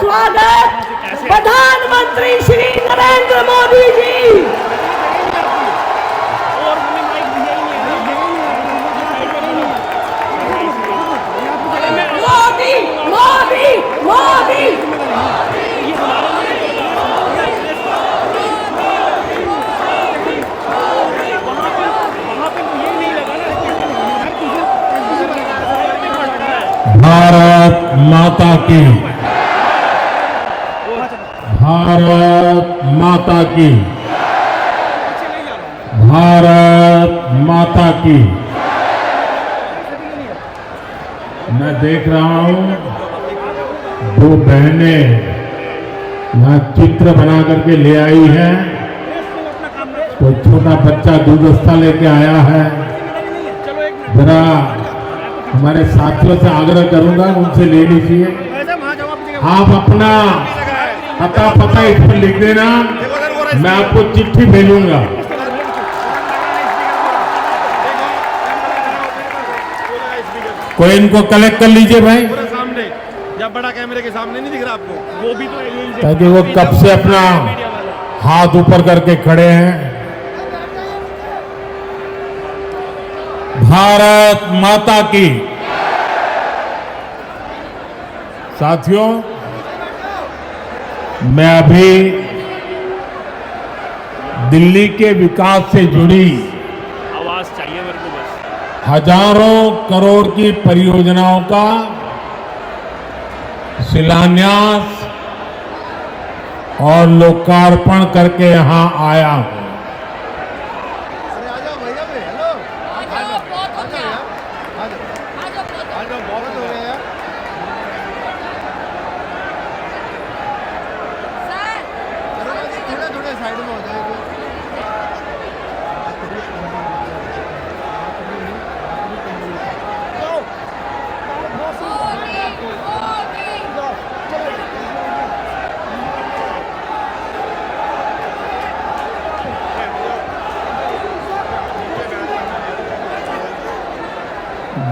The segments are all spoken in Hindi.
स्वागत प्रधानमंत्री श्री नरेंद्र मोदी जी। मोदी मोदी मोदी भारत माता की, भारत माता की, भारत माता की। मैं देख रहा हूं दो बहनें यहाँ चित्र बना करके ले आई हैं। कोई छोटा बच्चा दूधस्था लेके आया है। जरा हमारे साथियों से आग्रह करूंगा, उनसे ले लीजिए। आप अपना पता इस पर लिख देना, मैं आपको चिट्ठी भेजूंगा। कोई इनको कलेक्ट कर लीजिए भाई, सामने या बड़ा कैमरे के सामने नहीं दिख रहा आपको? वो भी तो ताकि वो कब से अपना हाथ ऊपर करके खड़े हैं। भारत माता की। साथियों, मैं अभी दिल्ली के विकास से जुड़ी आवाज चाहिए मेरे को बस। हजारों करोड़ की परियोजनाओं का शिलान्यास और लोकार्पण करके यहां आया हूं।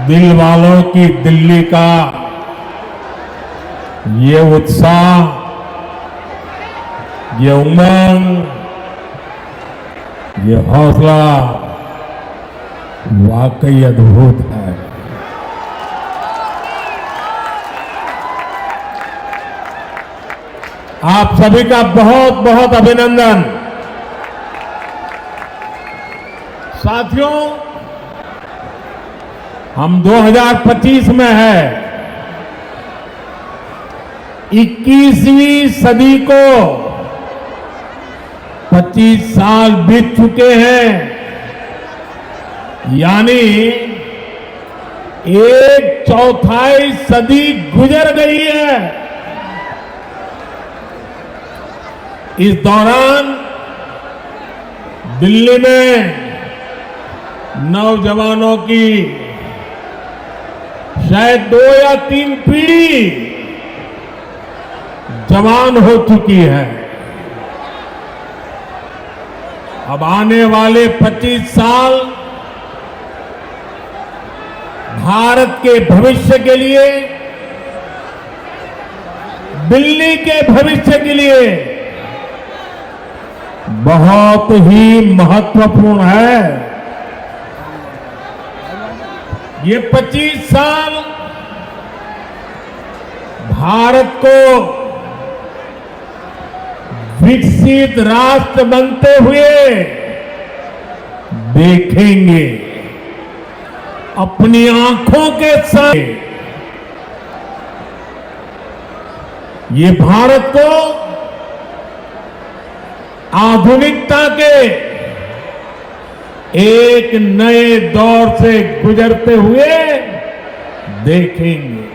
दिल वालों की दिल्ली का ये उत्साह, ये उमंग, ये हौसला वाकई अद्भुत है। आप सभी का बहुत बहुत अभिनंदन। साथियों, हम 2025 में है। 21वीं सदी को 25 साल बीत चुके हैं, यानी 1/4 सदी गुजर गई है। इस दौरान दिल्ली में नौजवानों की शायद 2 या 3 पीढ़ी जवान हो चुकी है। अब आने वाले 25 साल भारत के भविष्य के लिए, दिल्ली के भविष्य के लिए बहुत ही महत्वपूर्ण है। ये 25 साल भारत को विकसित राष्ट्र बनते हुए देखेंगे अपनी आंखों के सामने। ये भारत को आधुनिकता के एक नए दौर से गुजरते हुए देखेंगे।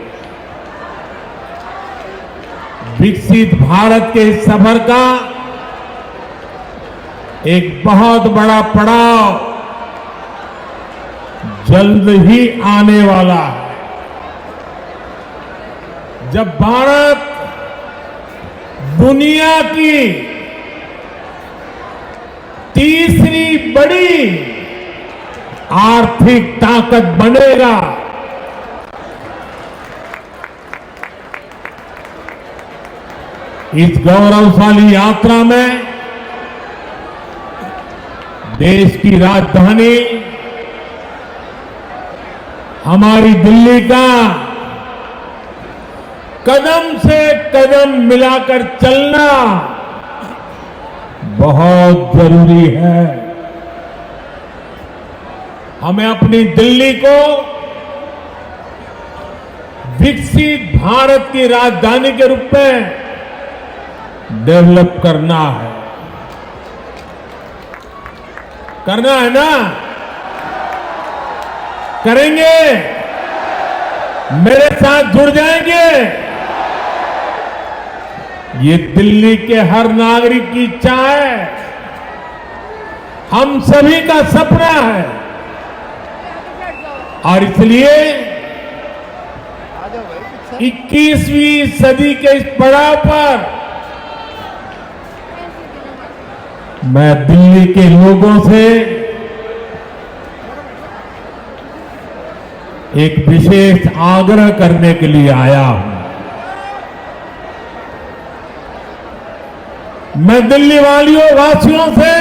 विकसित भारत के इस सफर का एक बहुत बड़ा पड़ाव जल्द ही आने वाला है, जब भारत दुनिया की तीसरी बड़ी आर्थिक ताकत बनेगा। इस गौरवशाली यात्रा में देश की राजधानी हमारी दिल्ली का कदम से कदम मिलाकर चलना बहुत जरूरी है। हमें अपनी दिल्ली को विकसित भारत की राजधानी के रूप में डेवलप करना है ना? करेंगे? मेरे साथ जुड़ जाएंगे? ये दिल्ली के हर नागरिक की इच्छा है, हम सभी का सपना है और इसलिए 21वीं सदी के इस पड़ाव पर मैं दिल्ली के लोगों से एक विशेष आग्रह करने के लिए आया हूं। मैं दिल्ली वासियों से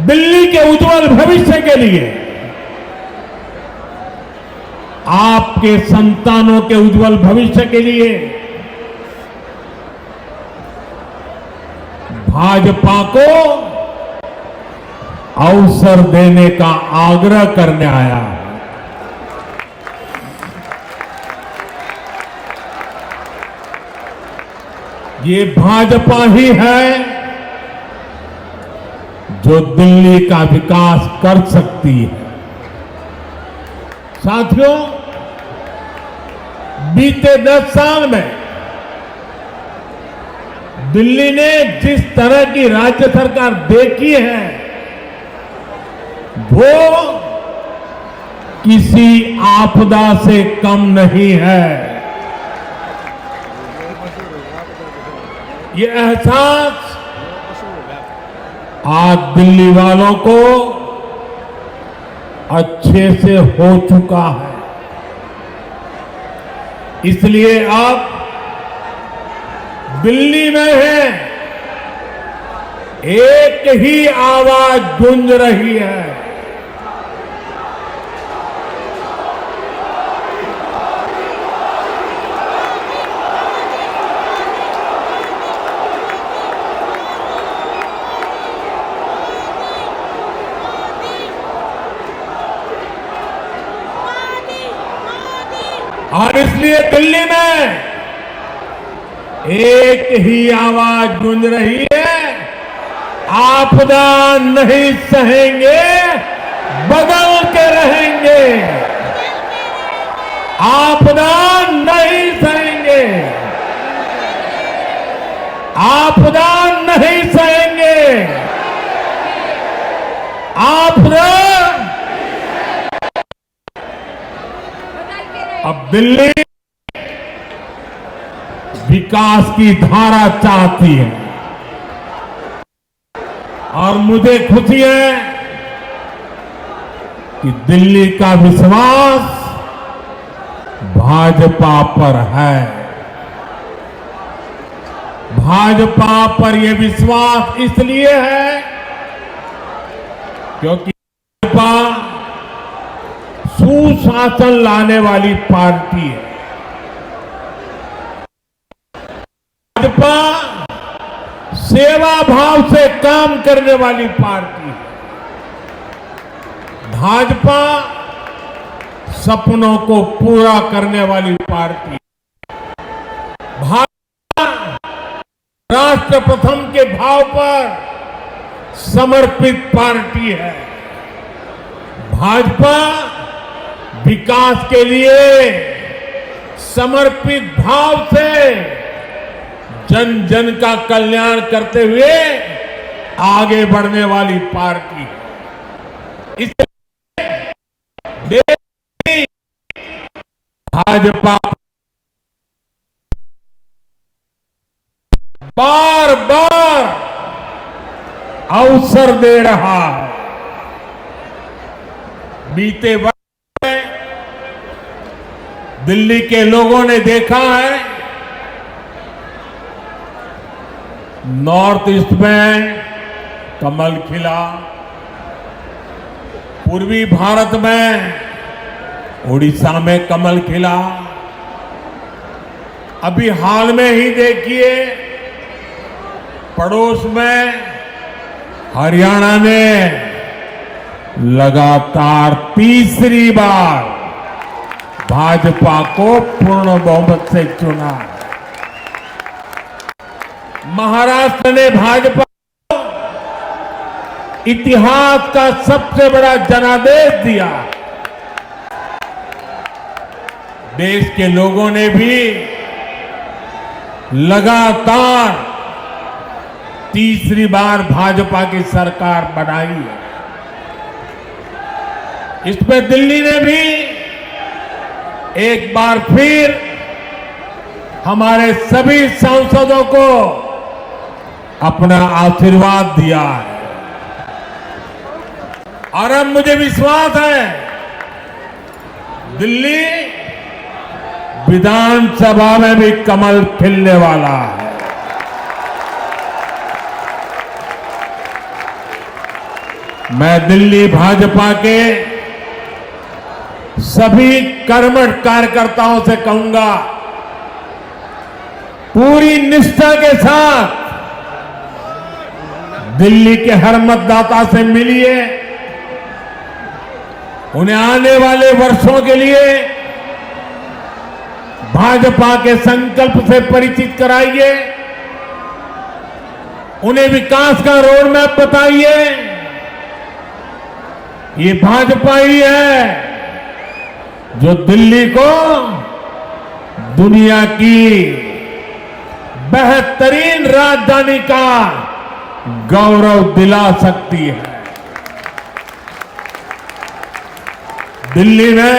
दिल्ली के उज्जवल भविष्य के लिए, आपके संतानों के उज्जवल भविष्य के लिए भाजपा को अवसर देने का आग्रह करने आया। ये भाजपा ही है जो दिल्ली का विकास कर सकती है। साथियों, बीते 10 साल में दिल्ली ने जिस तरह की राज्य सरकार देखी है वो किसी आपदा से कम नहीं है। ये एहसास आज दिल्ली वालों को अच्छे से हो चुका है। इसलिए अब दिल्ली में है एक ही आवाज गूंज रही है, और इसलिए दिल्ली में एक ही आवाज गूंज रही है, आपदा नहीं सहेंगे, बदल के रहेंगे। आपदा नहीं सहेंगे, आपदा नहीं सहेंगे, आपदा। अब दिल्ली विकास की धारा चाहती है और मुझे खुशी है कि दिल्ली का विश्वास भाजपा पर है। भाजपा पर यह विश्वास इसलिए है क्योंकि भाजपा सुशासन लाने वाली पार्टी है। भाजपा सेवा भाव से काम करने वाली पार्टी है। भाजपा सपनों को पूरा करने वाली पार्टी है। भाजपा राष्ट्र प्रथम के भाव पर समर्पित पार्टी है। भाजपा विकास के लिए समर्पित भाव से जन जन का कल्याण करते हुए आगे बढ़ने वाली पार्टी है। इसलिए देश की भाजपा बार बार अवसर दे रहा है। बीते वर्ष में दिल्ली के लोगों ने देखा है नॉर्थ ईस्ट में कमल खिला, पूर्वी भारत में उड़ीसा में कमल खिला। अभी हाल में ही देखिए पड़ोस में हरियाणा ने लगातार तीसरी बार भाजपा को पूर्ण बहुमत से चुना। महाराष्ट्र ने भाजपा को इतिहास का सबसे बड़ा जनादेश दिया। देश के लोगों ने भी लगातार तीसरी बार भाजपा की सरकार बनाई है। इसमें दिल्ली ने भी एक बार फिर हमारे सभी सांसदों को अपना आशीर्वाद दिया है और अब मुझे विश्वास है दिल्ली विधानसभा में भी कमल खिलने वाला है। मैं दिल्ली भाजपा के सभी कर्मठ कार्यकर्ताओं से कहूंगा, पूरी निष्ठा के साथ दिल्ली के हर मतदाता से मिलिए, उन्हें आने वाले वर्षों के लिए भाजपा के संकल्प से परिचित कराइए, उन्हें विकास का रोड मैप बताइए। ये भाजपा ही है जो दिल्ली को दुनिया की बेहतरीन राजधानी का गौरव दिला सकती है। दिल्ली में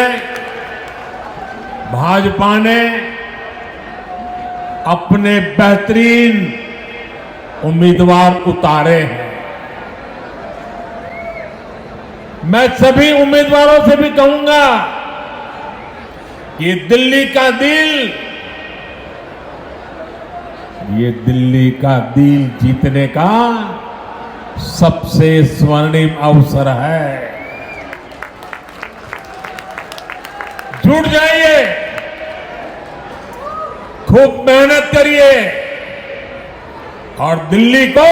भाजपा ने अपने बेहतरीन उम्मीदवार उतारे हैं। मैं सभी उम्मीदवारों से भी कहूंगा, ये दिल्ली का दिल जीतने का सबसे स्वर्णिम अवसर है। जुट जाइए, खूब मेहनत करिए और दिल्ली को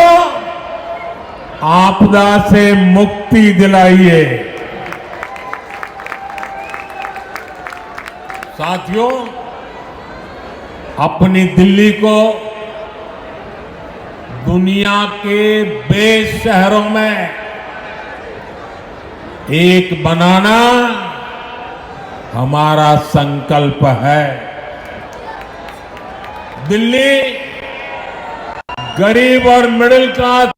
आपदा से मुक्ति दिलाइए। साथियों, अपनी दिल्ली को दुनिया के बेस्ट शहरों में एक बनाना हमारा संकल्प है। दिल्ली गरीब और मिडिल क्लास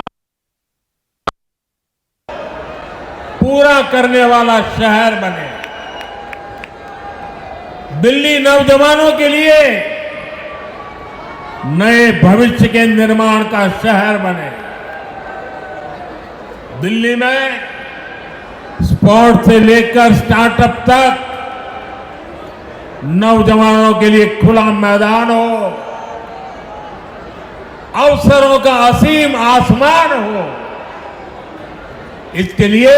पूरा करने वाला शहर बने। दिल्ली नौजवानों के लिए नए भविष्य के निर्माण का शहर बने। दिल्ली में स्पोर्ट्स से लेकर स्टार्टअप तक नौजवानों के लिए खुला मैदान हो, अवसरों का असीम आसमान हो। इसके लिए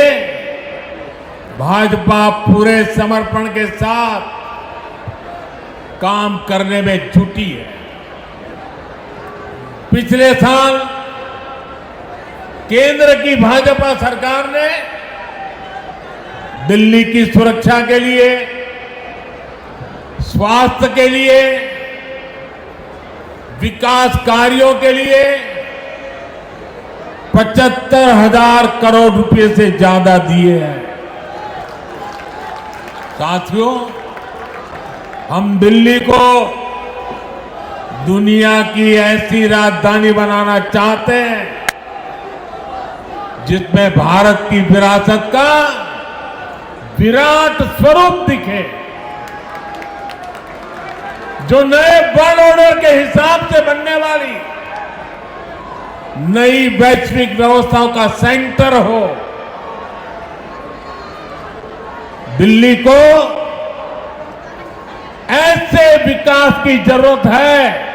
भाजपा पूरे समर्पण के साथ काम करने में जुटी है। पिछले साल केंद्र की भाजपा सरकार ने दिल्ली की सुरक्षा के लिए, स्वास्थ्य के लिए, विकास कार्यों के लिए 75,000 करोड़ रुपए से ज्यादा दिए हैं। साथियों, हम दिल्ली को दुनिया की ऐसी राजधानी बनाना चाहते हैं जिसमें भारत की विरासत का विराट स्वरूप दिखे, जो नए वर्ल्ड ऑर्डर के हिसाब से बनने वाली नई वैश्विक व्यवस्थाओं का सेंटर हो। दिल्ली को ऐसे विकास की जरूरत है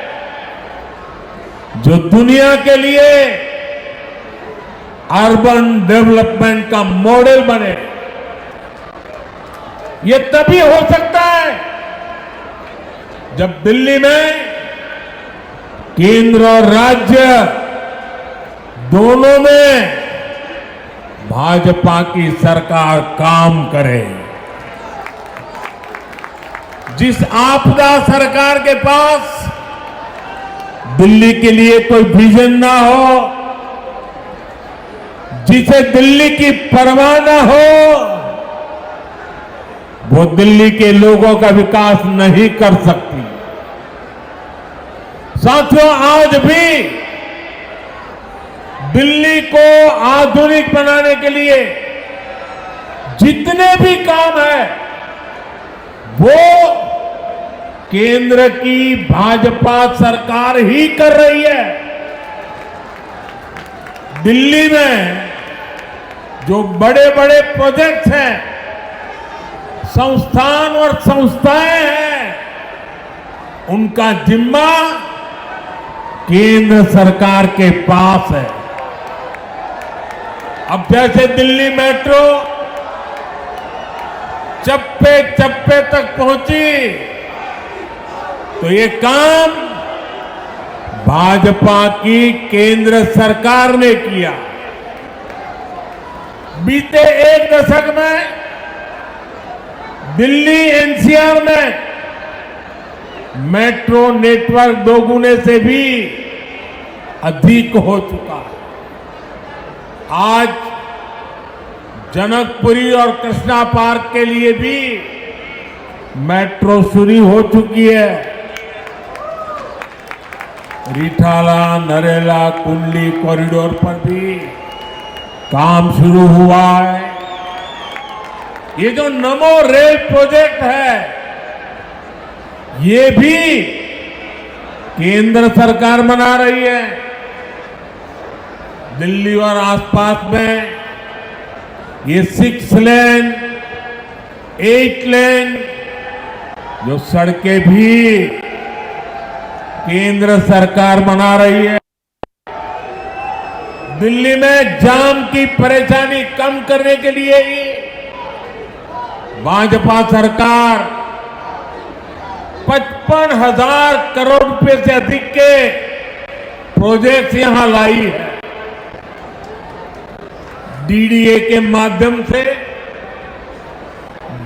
जो दुनिया के लिए अर्बन डेवलपमेंट का मॉडल बने। ये तभी हो सकता है जब दिल्ली में केंद्र और राज्य दोनों में भाजपा की सरकार काम करे। जिस आपदा सरकार के पास दिल्ली के लिए कोई विजन ना हो, जिसे दिल्ली की परवाह ना हो, वो दिल्ली के लोगों का विकास नहीं कर सकती। साथियों, आज भी दिल्ली को आधुनिक बनाने के लिए जितने भी काम है वो केंद्र की भाजपा सरकार ही कर रही है। दिल्ली में जो बड़े बड़े प्रोजेक्ट्स हैं, संस्थान और संस्थाएं हैं, उनका जिम्मा केंद्र सरकार के पास है। अब जैसे दिल्ली मेट्रो चप्पे चप्पे तक पहुंची, तो ये काम भाजपा की केंद्र सरकार ने किया। बीते एक दशक में दिल्ली एनसीआर में मेट्रो नेटवर्क दोगुने से भी अधिक हो चुका है। आज जनकपुरी और कृष्णा पार्क के लिए भी मेट्रो शुरू हो चुकी है। रिठाला, नरेला, कुंडली कॉरिडोर पर भी काम शुरू हुआ है। ये जो नमो रेल प्रोजेक्ट है, ये भी केंद्र सरकार बना रही है। दिल्ली और आसपास में ये 6 लेन, 8 लेन जो सड़कें भी केंद्र सरकार बना रही है। दिल्ली में जाम की परेशानी कम करने के लिए ही भाजपा सरकार 55,000 करोड़ रुपए से अधिक के प्रोजेक्ट्स यहां लाई है। डीडीए के माध्यम से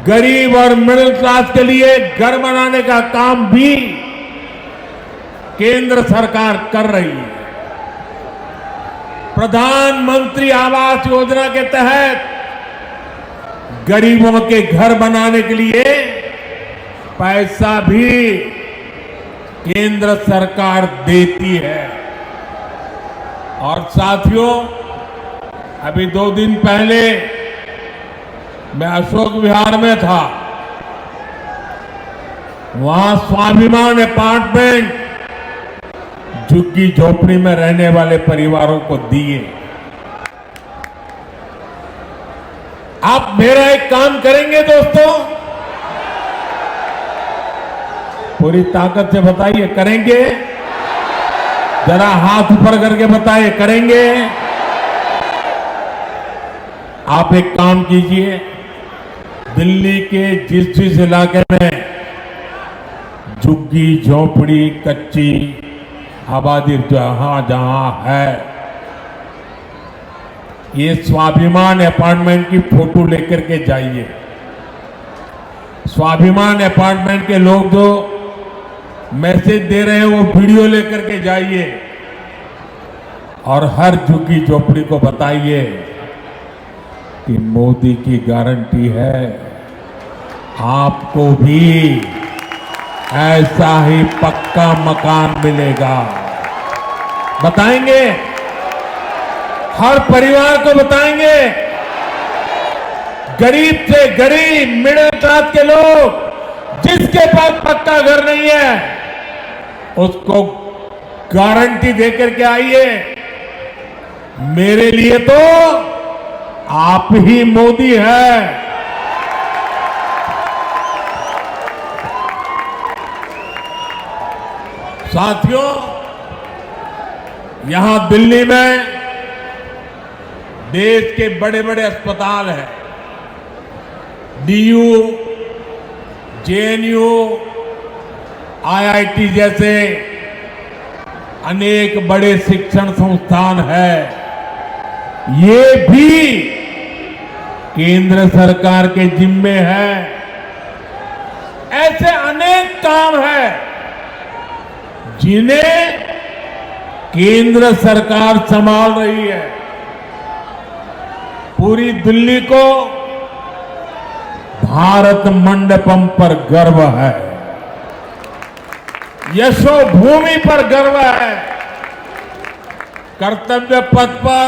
गरीब और मिडिल क्लास के लिए घर बनाने का काम भी केंद्र सरकार कर रही है। प्रधानमंत्री आवास योजना के तहत गरीबों के घर बनाने के लिए पैसा भी केंद्र सरकार देती है। और साथियों, अभी 2 दिन पहले मैं अशोक विहार में था। वहां स्वाभिमान अपार्टमेंट झुग्गी झोपड़ी में रहने वाले परिवारों को दिए। आप मेरा एक काम करेंगे दोस्तों, पूरी ताकत से बताइए, करेंगे? जरा हाथ ऊपर करके बताइए, करेंगे? आप एक काम कीजिए, दिल्ली के जिस इलाके में झुग्गी झोपड़ी कच्ची आबादी जहां जहां है, ये स्वाभिमान अपार्टमेंट की फोटो लेकर के जाइए। स्वाभिमान अपार्टमेंट के लोग जो मैसेज दे रहे हैं वो वीडियो लेकर के जाइए और हर झुग्गी झोपड़ी को बताइए कि मोदी की गारंटी है आपको भी ऐसा ही पक्का मकान मिलेगा। बताएंगे? हर परिवार को बताएंगे। गरीब से गरीब मिडिल क्लास के लोग जिसके पास पक्का घर नहीं है उसको गारंटी देकर के आइए। मेरे लिए तो आप ही मोदी है। साथियों, यहां दिल्ली में देश के बड़े बड़े अस्पताल हैं, डीयू, जेएनयू, आईआईटी जैसे अनेक बड़े शिक्षण संस्थान हैं। ये भी केंद्र सरकार के जिम्मे है। ऐसे अनेक काम हैं जिन्हें केंद्र सरकार संभाल रही है। पूरी दिल्ली को भारत मंडपम पर गर्व है, यशोभूमि पर गर्व है। कर्तव्य पथ पर,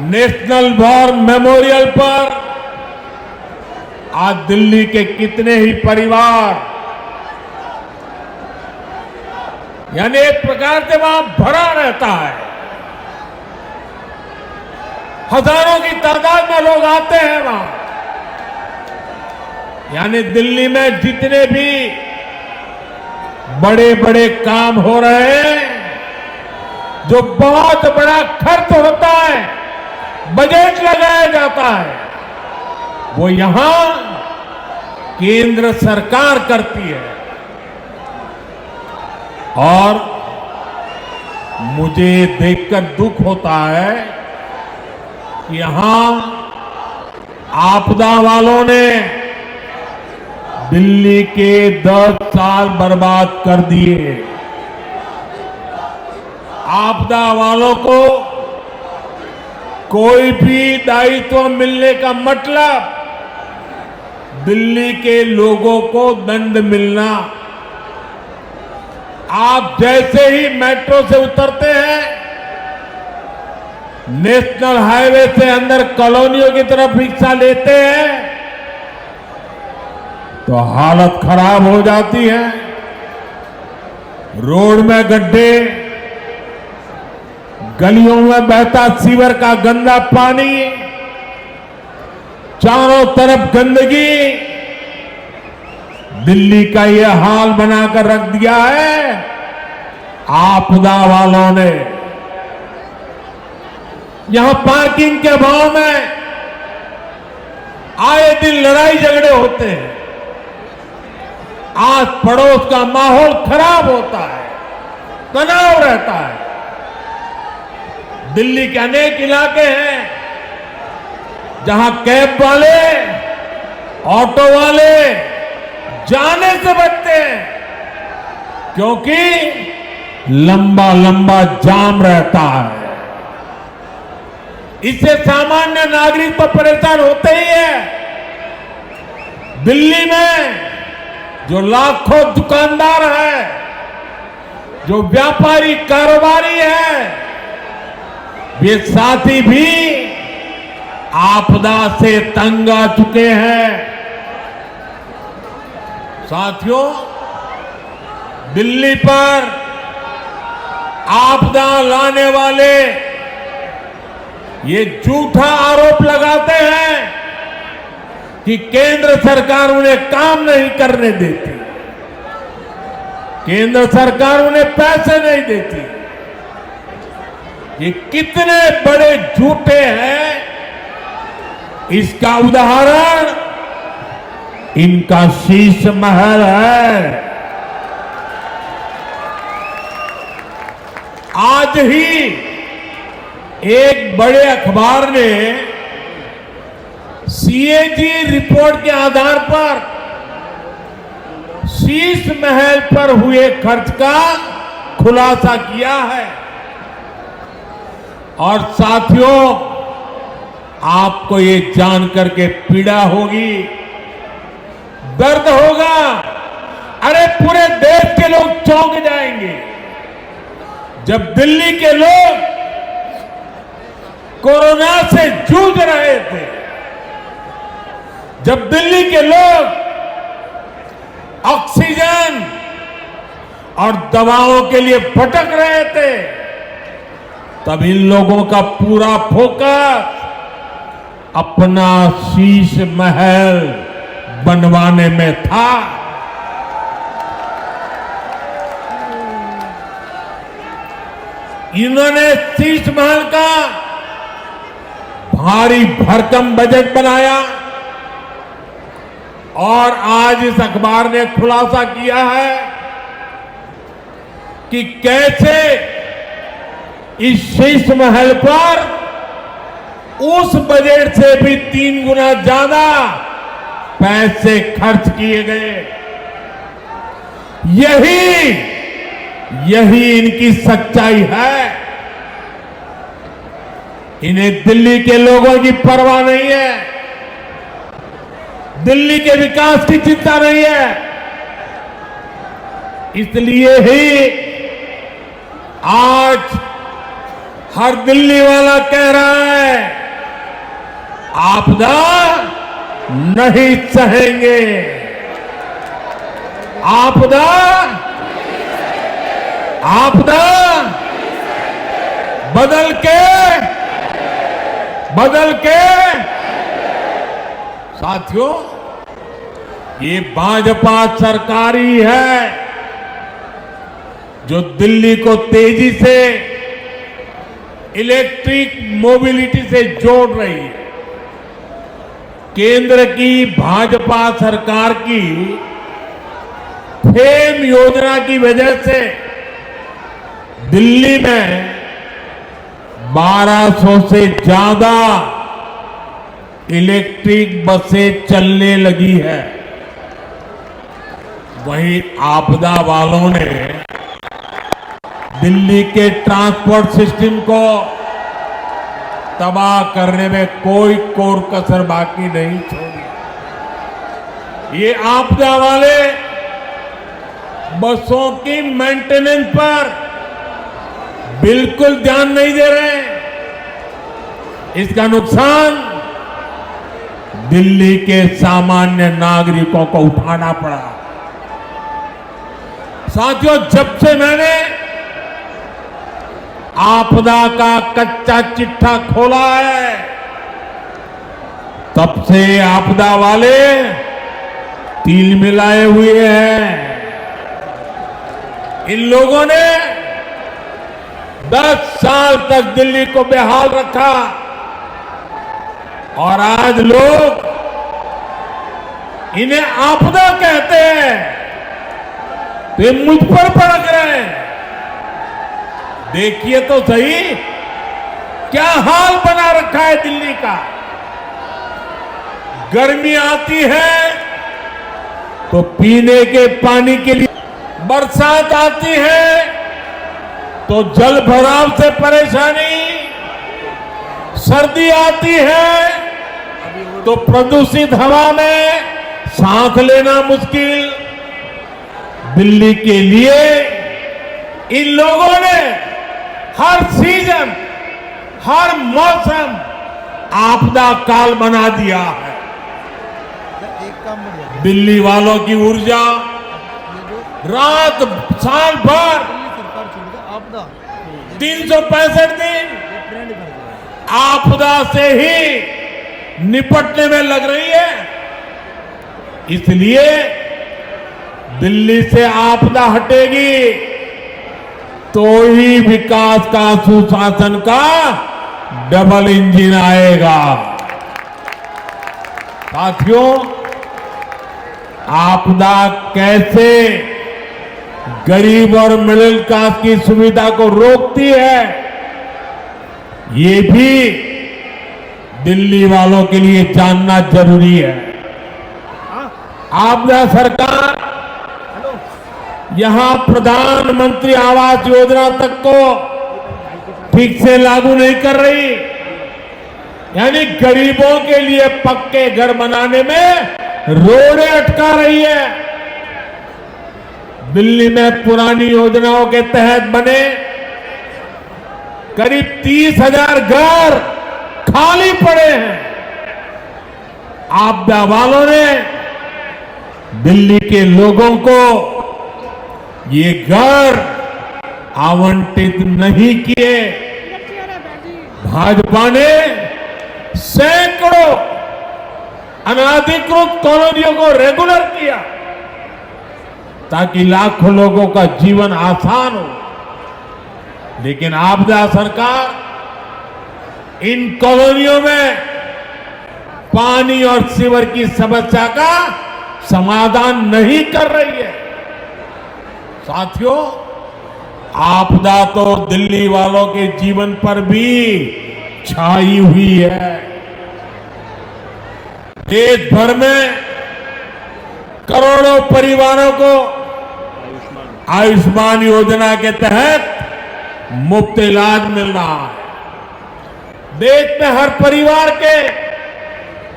नेशनल वॉर मेमोरियल पर आज दिल्ली के कितने ही परिवार, यानी एक प्रकार से वहां भरा रहता है। हजारों की तादाद में लोग आते हैं वहां। यानी दिल्ली में जितने भी बड़े बड़े काम हो रहे हैं, जो बहुत बड़ा खर्च होता है, बजट लगाया जाता है, वो यहां केंद्र सरकार करती है। और मुझे देखकर दुख होता है कि यहां आपदा वालों ने दिल्ली के 10 साल बर्बाद कर दिए। आपदा वालों को कोई भी दायित्व मिलने का मतलब दिल्ली के लोगों को दंड मिलना। आप जैसे ही मेट्रो से उतरते हैं, नेशनल हाईवे से अंदर कॉलोनियों की तरफ रिक्शा लेते हैं, तो हालत खराब हो जाती है। रोड में गड्ढे, गलियों में बहता सीवर का गंदा पानी, चारों तरफ गंदगी, दिल्ली का ये हाल बनाकर रख दिया है आपदा वालों ने। यहां पार्किंग के अभाव में आए दिन लड़ाई झगड़े होते हैं। आस पड़ोस का माहौल खराब होता है, तनाव रहता है। दिल्ली के अनेक इलाके हैं जहां कैब वाले, ऑटो वाले जाने से बचते हैं, क्योंकि लंबा लंबा जाम रहता है। इससे सामान्य नागरिक तो परेशान होते ही है। दिल्ली में जो लाखों दुकानदार है, जो व्यापारी कारोबारी है, वे साथी भी आपदा से तंग आ चुके हैं। साथियों, दिल्ली पर आपदा लाने वाले ये झूठा आरोप लगाते हैं कि केंद्र सरकार उन्हें काम नहीं करने देती, केंद्र सरकार उन्हें पैसे नहीं देती। ये कितने बड़े झूठे हैं, इसका उदाहरण इनका शीश महल है। आज ही एक बड़े अखबार ने सीएजी रिपोर्ट के आधार पर शीश महल पर हुए खर्च का खुलासा किया है। और साथियों, आपको ये जानकर के पीड़ा होगी, दर्द होगा। अरे पूरे देश के लोग चौंक जाएंगे जब दिल्ली के लोग कोरोना से जूझ रहे थे, जब दिल्ली के लोग ऑक्सीजन और दवाओं के लिए भटक रहे थे, तब इन लोगों का पूरा फोकस अपना शीश महल बनवाने में था। इन्होंने शीश महल का भारी भरकम बजट बनाया और आज इस अखबार ने खुलासा किया है कि कैसे इस शीश महल पर उस बजट से भी 3 गुना ज्यादा पैसे खर्च किए गए। यही इनकी सच्चाई है। इन्हें दिल्ली के लोगों की परवाह नहीं है, दिल्ली के विकास की चिंता नहीं है। इसलिए ही आज हर दिल्ली वाला कह रहा है आपदा नहीं सहेंगे, आपदा बदल के साथियों, ये भाजपा सरकार ही है जो दिल्ली को तेजी से इलेक्ट्रिक मोबिलिटी से जोड़ रही है। केंद्र की भाजपा सरकार की फेम योजना की वजह से दिल्ली में 1200 से ज्यादा इलेक्ट्रिक बसें चलने लगी है। वहीं आपदा वालों ने दिल्ली के ट्रांसपोर्ट सिस्टम को तबाह करने में कोई कोर कसर बाकी नहीं छोड़ी। ये आपदा वाले बसों की मेंटेनेंस पर बिल्कुल ध्यान नहीं दे रहे। इसका नुकसान दिल्ली के सामान्य नागरिकों को उठाना पड़ा। साथियों, जब से मैंने आपदा का कच्चा चिट्ठा खोला है, तब से आपदा वाले तिल मिलाए हुए हैं। इन लोगों ने 10 साल तक दिल्ली को बेहाल रखा और आज लोग इन्हें आपदा कहते हैं तो ये मुझ पर भड़क रहे हैं। देखिए तो सही क्या हाल बना रखा है दिल्ली का। गर्मी आती है तो पीने के पानी के लिए, बरसात आती है तो जल भराव से परेशानी, सर्दी आती है तो प्रदूषित हवा में सांस लेना मुश्किल। दिल्ली के लिए इन लोगों ने हर सीजन, हर मौसम आपदा काल बना दिया है। दिल्ली वालों की ऊर्जा रात साल भर 365 दिन आपदा से ही निपटने में लग रही है। इसलिए दिल्ली से आपदा हटेगी तो ही विकास का, सुशासन का डबल इंजन आएगा। साथियों, आपदा कैसे गरीब और मिडिल क्लास की सुविधा को रोकती है, ये भी दिल्ली वालों के लिए जानना जरूरी है। आपदा सरकार यहां प्रधानमंत्री आवास योजना तक को ठीक से लागू नहीं कर रही, यानी गरीबों के लिए पक्के घर बनाने में रोड़े अटका रही है। दिल्ली में पुरानी योजनाओं के तहत बने करीब 30,000 घर खाली पड़े हैं। आपदा वालों ने दिल्ली के लोगों को ये घर आवंटित नहीं किए। भाजपा ने सैकड़ों अनाधिकृत कॉलोनियों को रेगुलर किया ताकि लाखों लोगों का जीवन आसान हो। लेकिन आपदा सरकार इन कॉलोनियों में पानी और सीवर की समस्या का समाधान नहीं कर रही है। साथियों, आपदा तो दिल्ली वालों के जीवन पर भी छाई हुई है। देश भर में करोड़ों परिवारों को आयुष्मान योजना के तहत मुफ्त इलाज मिल रहा है। देश में हर परिवार के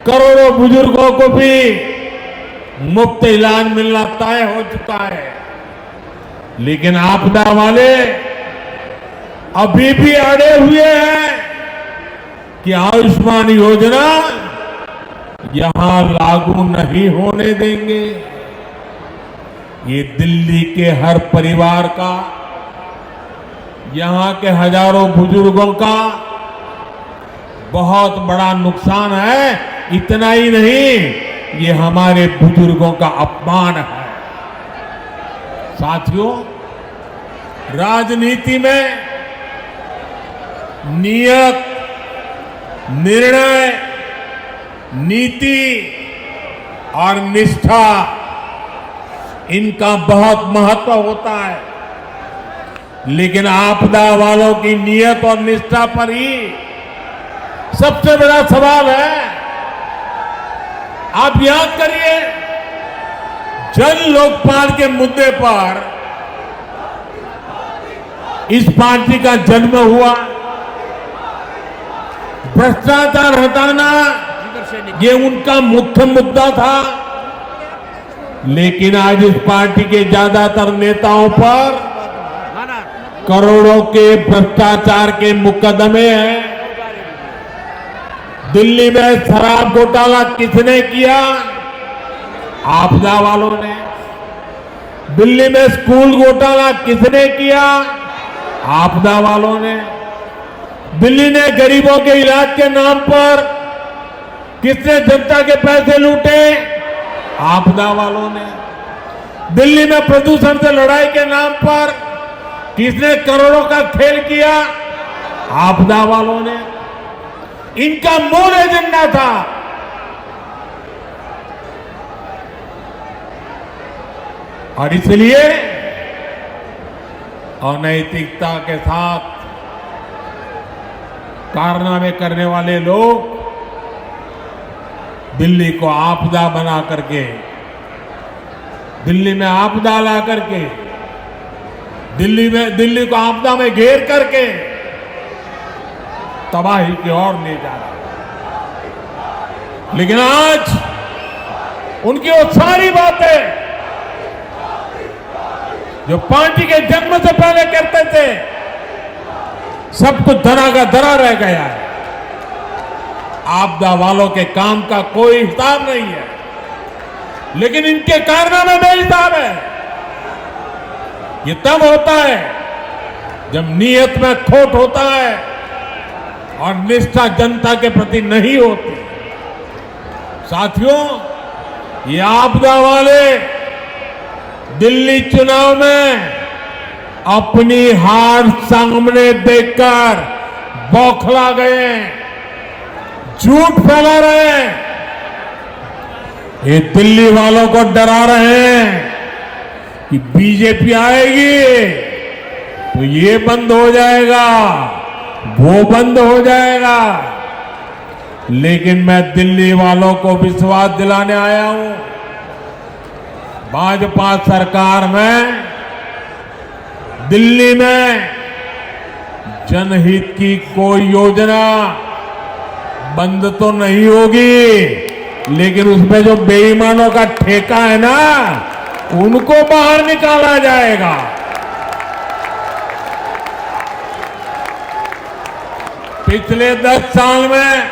करोड़ों बुजुर्गों को भी मुफ्त इलाज मिलना तय हो चुका है। लेकिन आपदा वाले अभी भी अड़े हुए हैं कि आयुष्मान योजना यहां लागू नहीं होने देंगे। ये दिल्ली के हर परिवार का, यहां के हजारों बुजुर्गों का बहुत बड़ा नुकसान है। इतना ही नहीं, ये हमारे बुजुर्गों का अपमान है। साथियों, राजनीति में नियत, निर्णय, नीति और निष्ठा, इनका बहुत महत्व होता है। लेकिन आपदा वालों की नियत और निष्ठा पर ही सबसे बड़ा सवाल है। आप याद करिए, जन लोकपाल के मुद्दे पर इस पार्टी का जन्म हुआ। भ्रष्टाचार हटाना ये उनका मुख्य मुद्दा था। लेकिन आज इस पार्टी के ज्यादातर नेताओं पर करोड़ों के भ्रष्टाचार के मुकदमे हैं। दिल्ली में शराब घोटाला किसने किया? आपदा वालों ने। दिल्ली में स्कूल घोटाला किसने किया? आपदा वालों ने। दिल्ली ने गरीबों के इलाज के नाम पर किसने जनता के पैसे लूटे? आपदा वालों ने। दिल्ली में प्रदूषण से लड़ाई के नाम पर किसने करोड़ों का खेल किया? आपदा वालों ने। इनका मूल एजेंडा था और इसलिए अनैतिकता के साथ कारनामे करने वाले लोग दिल्ली को आपदा बना करके, दिल्ली में आपदा ला करके, दिल्ली को आपदा में घेर करके तबाही की ओर ले जा रहा है। लेकिन आज उनकी वो सारी बातें जो पार्टी के जन्म से पहले करते थे, सब कुछ धरा का धरा रह गया है। आपदा वालों के काम का कोई हिसाब नहीं है, लेकिन इनके कारनामे में हिसाब है। ये तब होता है जब नीयत में खोट होता है और निष्ठा जनता के प्रति नहीं होती। साथियों, ये आपदा वाले दिल्ली चुनाव में अपनी हार सामने देखकर बौखला गए, झूठ फैला रहे हैं। ये दिल्ली वालों को डरा रहे हैं कि बीजेपी आएगी तो ये बंद हो जाएगा, वो बंद हो जाएगा। लेकिन मैं दिल्ली वालों को विश्वास दिलाने आया हूं, भाजपा सरकार में दिल्ली में जनहित की कोई योजना बंद तो नहीं होगी, लेकिन उसमें जो बेईमानों का ठेका है ना, उनको बाहर निकाला जाएगा। पिछले 10 साल में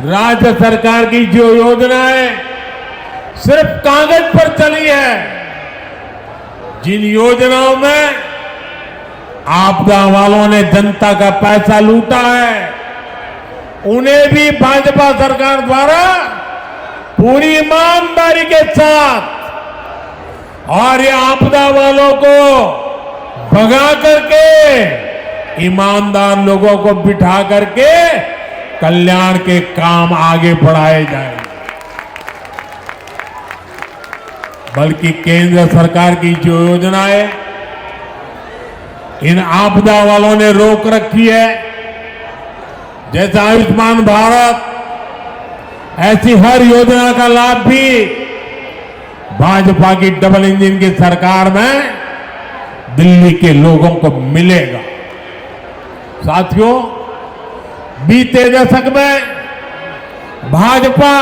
राज्य सरकार की जो योजनाएं सिर्फ कागज पर चली है, जिन योजनाओं में आपदा वालों ने जनता का पैसा लूटा है, उन्हें भी भाजपा सरकार द्वारा पूरी ईमानदारी के साथ और ये आपदा वालों को भगा करके ईमानदार लोगों को बिठा करके कल्याण के काम आगे बढ़ाए जाएंगे। बल्कि केंद्र सरकार की जो योजनाएं इन आपदा वालों ने रोक रखी है, जैसे आयुष्मान भारत, ऐसी हर योजना का लाभ भी भाजपा की डबल इंजन की सरकार में दिल्ली के लोगों को मिलेगा। साथियों, बीते दशक में भाजपा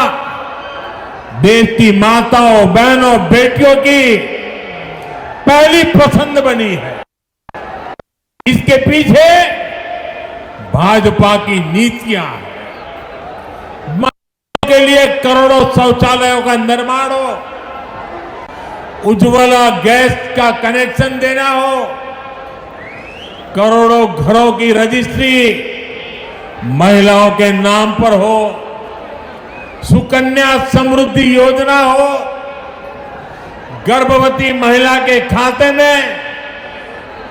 देश की माताओं, बहनों, बेटियों की पहली पसंद बनी है। इसके पीछे भाजपा की नीतियां हैं। महिलाओं के लिए करोड़ों शौचालयों का निर्माण हो, उज्ज्वला गैस का कनेक्शन देना हो, करोड़ों घरों की रजिस्ट्री महिलाओं के नाम पर हो, सुकन्या समृद्धि योजना हो, गर्भवती महिला के खाते में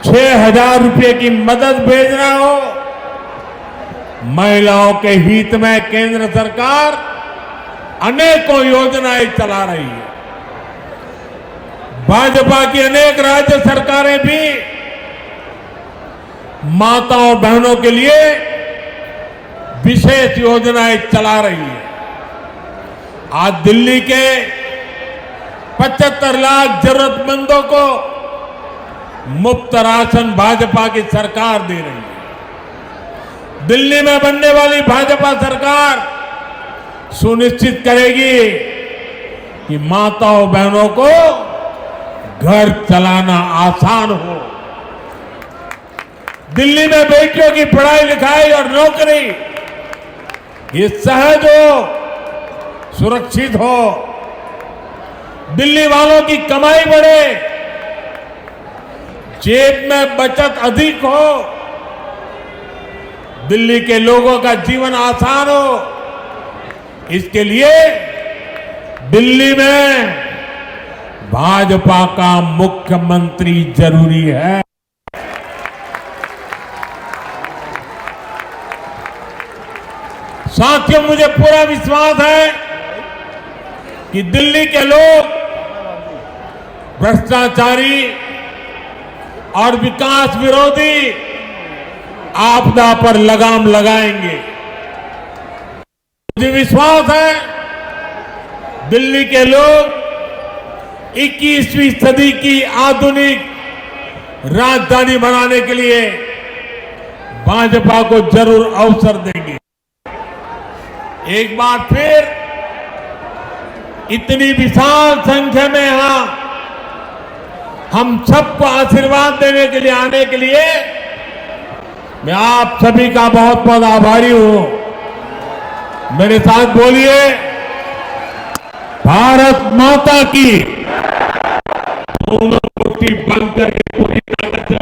6,000 रुपए की मदद भेजना हो। महिलाओं के हित में केंद्र सरकार अनेकों योजनाएं चला रही है। भाजपा की अनेक राज्य सरकारें भी माताओं बहनों के लिए विशेष योजनाएं चला रही है। आज दिल्ली के 75 लाख जरूरतमंदों को मुफ्त राशन भाजपा की सरकार दे रही है। दिल्ली में बनने वाली भाजपा सरकार सुनिश्चित करेगी कि माताओं बहनों को घर चलाना आसान हो। दिल्ली में बेटियों की पढ़ाई लिखाई और नौकरी ये सहज हो, सुरक्षित हो। दिल्ली वालों की कमाई बढ़े, जेब में बचत अधिक हो, दिल्ली के लोगों का जीवन आसान हो। इसके लिए दिल्ली में भाजपा का मुख्यमंत्री जरूरी है। साथियों, मुझे पूरा विश्वास है कि दिल्ली के लोग भ्रष्टाचारी और विकास विरोधी आपदा पर लगाम लगाएंगे। मुझे विश्वास है दिल्ली के लोग 21वीं सदी की आधुनिक राजधानी बनाने के लिए भाजपा को जरूर अवसर देंगे। एक बार फिर इतनी विशाल संख्या में यहां हम सबको आशीर्वाद देने के लिए आने के लिए मैं आप सभी का बहुत बहुत आभारी हूं। मेरे साथ बोलिए, भारत माता की। दोनों मुट्ठी बंद करके पूरी ताकत से